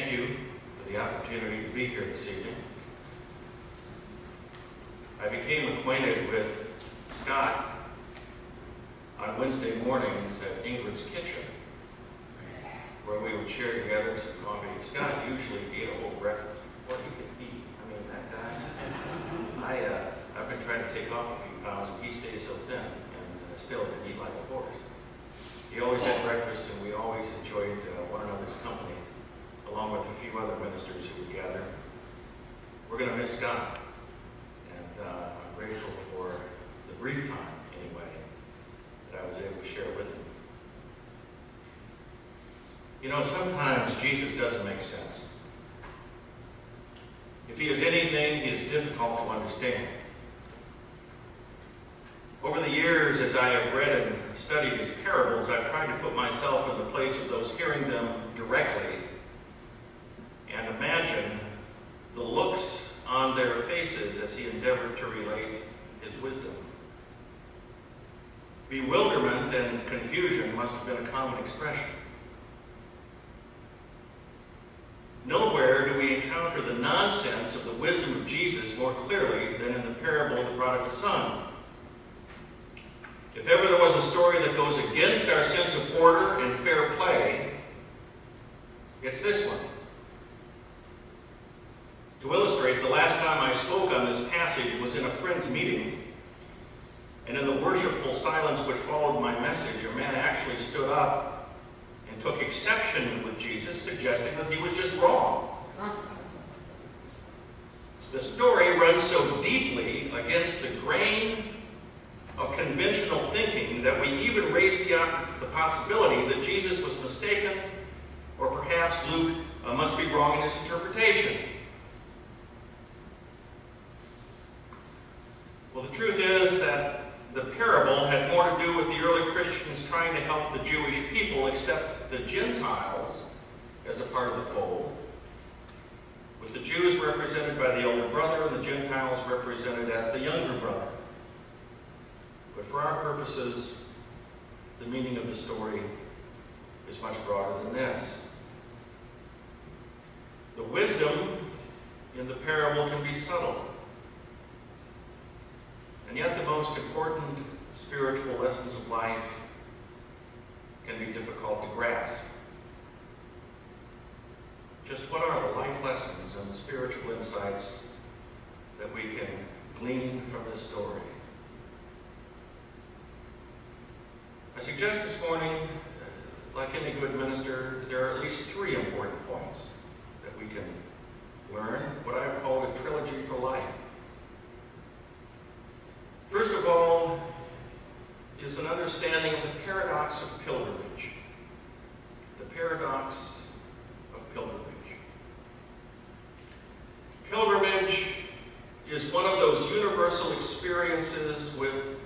thank you for the opportunity to be here this evening. I became acquainted with Scott on Wednesday mornings at Ingrid's Kitchen, where we would share together some coffee. Scott usually ate a whole breakfast. What he could eat. I mean, that guy. I've been trying to take off a few pounds, and he stays so thin, and still can eat like a horse. He always had breakfast, and we always enjoyed one another's company, along with a few other ministers who would gather. We're going to miss Scott, and I'm grateful for the brief time, anyway, that I was able to share with him. You know, sometimes Jesus doesn't make sense. If he is anything, he is difficult to understand. Over the years, as I have read and studied his parables, I've tried to put myself in the place of those hearing them directly and imagine the looks on their faces as he endeavored to relate his wisdom. Bewilderment and confusion must have been a common expression. Nowhere do we encounter the nonsense of the wisdom of Jesus more clearly than in the parable of the prodigal son. If ever there was a story that goes against our sense of order and fair play, it's this one. To illustrate, the last time I spoke on this passage was in a friend's meeting, and in the worshipful silence which followed my message, a man actually stood up and took exception with Jesus, suggesting that he was just wrong. The story runs so deeply against the grain of conventional thinking that we even raised the possibility that Jesus was mistaken, or perhaps Luke must be wrong in his interpretation. Well, the truth is that the parable had more to do with the early Christians trying to help the Jewish people accept the Gentiles as a part of the fold, with the Jews represented by the older brother and the Gentiles represented as the younger brother. But for our purposes, the meaning of the story is much broader than this. The wisdom in the parable can be subtle, and yet the most important spiritual lessons of life can be difficult to grasp. Just what are the life lessons and the spiritual insights that we can glean from this story? I suggest this morning, like any good minister, there are at least three important points that we can learn, what I have called a trilogy for life. First of all, is an understanding of the paradox of pilgrimage. The paradox of pilgrimage. Pilgrimage is one of those universal experiences with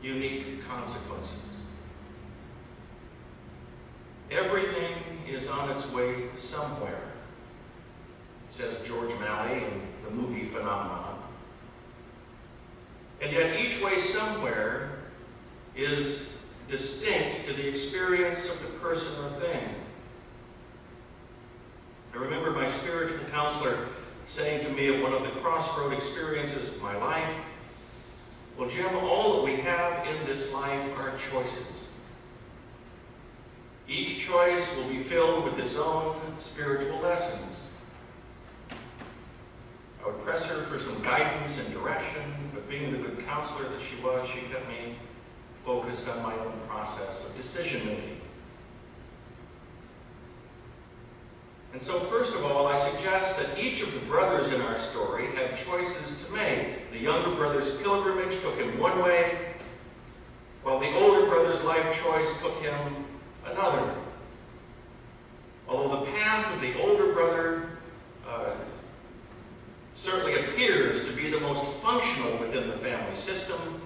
unique consequences. Everything is on its way somewhere, says George Malley in the movie Phenomenon. And yet each way somewhere is distinct to the experience of the person or thing. I remember my spiritual counselor saying to me at one of the crossroad experiences of my life, "Well, Jim, all that we have in this life are choices. Each choice will be filled with its own spiritual lessons." I would press her for some guidance and direction, but being the good counselor that she was, she kept me focused on my own process of decision-making. And so, first of all, I suggest that each of the brothers in our story had choices to make. The younger brother's pilgrimage took him one way, while the older brother's life choice took him another. Although the path of the older brother certainly appears to be the most functional within the family system,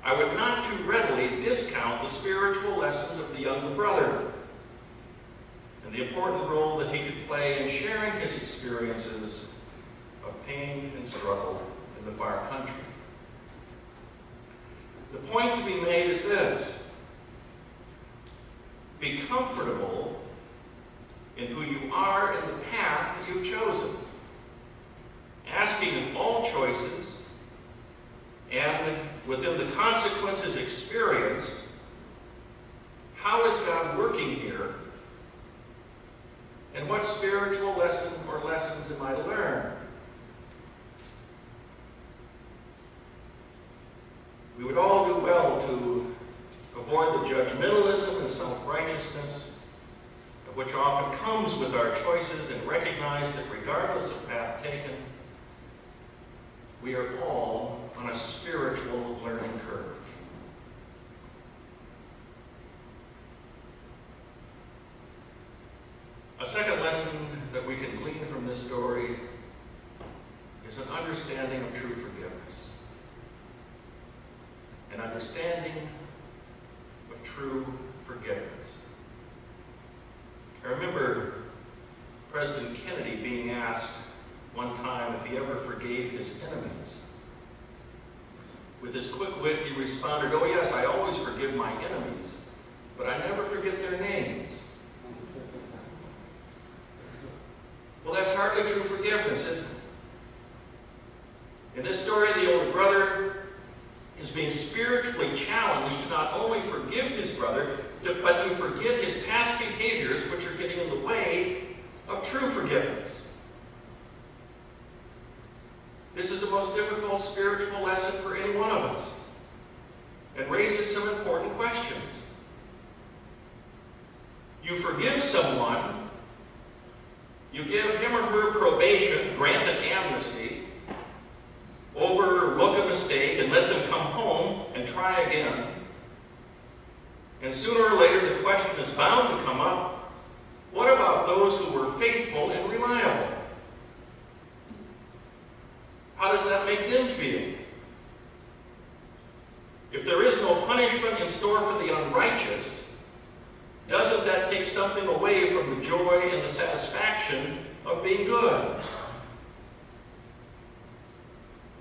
I would not too readily discount the spiritual lessons of the younger brother and the important role that he could play in sharing his experiences of pain and struggle in the far country. The point to be made is this: be comfortable in who you are in the past And what spiritual lesson or lessons am I to learn? We would all do well to avoid the judgmentalism and self-righteousness which often comes with our choices, and recognize that regardless of path taken, we are all on a spiritual learning curve. A second lesson that we can glean from this story is an understanding of true forgiveness. An understanding of true forgiveness. I remember President Kennedy being asked one time if he ever forgave his enemies. With his quick wit, he responded, "Oh yes, I always forgive my enemies, but I never forget their names." Well, that's hardly true forgiveness, isn't it? In this story, the older brother is being spiritually challenged to not only forgive his brother, but to forgive his past behaviors, which are getting in the way of true forgiveness. This is the most difficult spiritual lesson for any one of us, and raises some important questions. You forgive someone, you give him or her probation, grant an amnesty, overlook a mistake, and let them come home and try again. And sooner or later, the question is bound to come up, what about those who were faithful and reliable? How does that make them feel? If there is no punishment in store for the unrighteous, doesn't that take something away from the joy and the satisfaction of being good?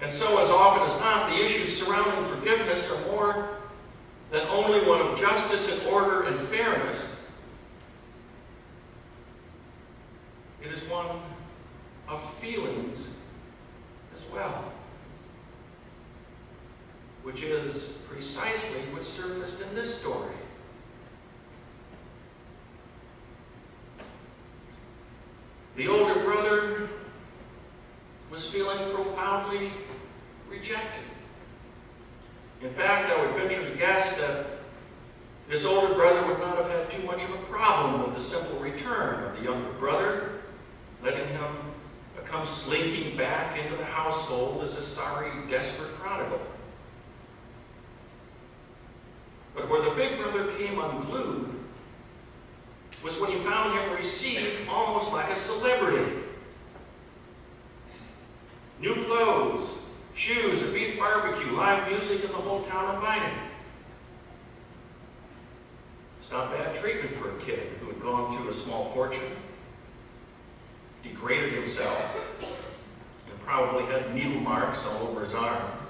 And so, as often as not, the issues surrounding forgiveness are more than only one of justice and order and fairness. It is one of feelings as well, which is precisely what surfaced in this story. The older brother was feeling profoundly rejected. In fact, I would venture to guess that this older brother would not have had too much of a problem with the simple return of the younger brother, letting him come slinking back into the household as a sorry, desperate prodigal. But where the big brother came unglued was when he found him received almost like a celebrity. New clothes, shoes, a beef barbecue, live music, and the whole town invited. It's not bad treatment for a kid who had gone through a small fortune, degraded himself, and probably had needle marks all over his arms.